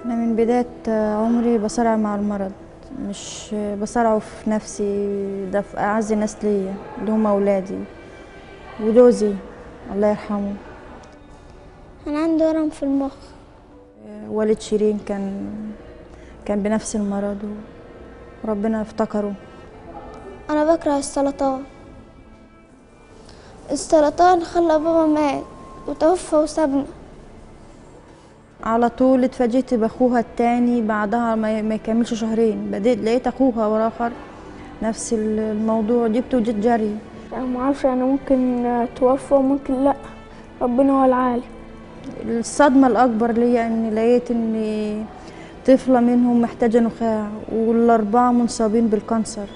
أنا من بداية عمري بصارع مع المرض، مش بصارعه في نفسي، ده في أعز الناس ليا اللي هم أولادي وجوزي الله يرحمه. أنا عندي ورم في المخ. والد شيرين كان بنفس المرض وربنا افتكره. أنا بكره السرطان. السرطان خلى بابا مات وتوفى وسابنا. على طول اتفاجئت بأخوها التاني بعدها ما يكملش شهرين، بديت لقيت أخوها والآخر نفس الموضوع، جبته وجيت جري. أنا معرفش، أنا ممكن توفى وممكن لأ، ربنا هو العالم. الصدمة الأكبر ليا إني لقيت إن طفلة منهم محتاجة نخاع والأربعة منصابين بالكانسر.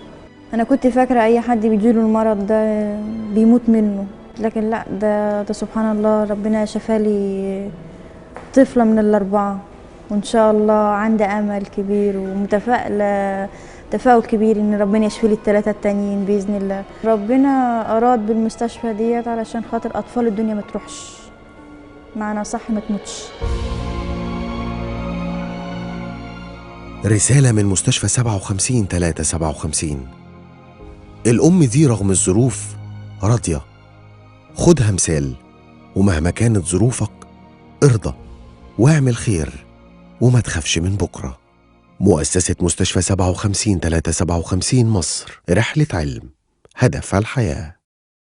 أنا كنت فاكرة أي حد بيجيله المرض ده بيموت منه، لكن لا، ده سبحان الله ربنا شفالي طفلة من الأربعة، وإن شاء الله عندي أمل كبير ومتفائلة تفاؤل كبير إن ربنا يشفي لي الثلاثة التانيين بإذن الله. ربنا أراد بالمستشفى ديت علشان خاطر أطفال الدنيا ما تروحش، معنى صح ما تموتش. رسالة من مستشفى 57-357. الأم دي رغم الظروف راضية، خدها مثال، ومهما كانت ظروفك ارضى واعمل خير وما تخافش من بكرة. مؤسسة مستشفى 57-357 مصر، رحلة علم، هدف الحياة.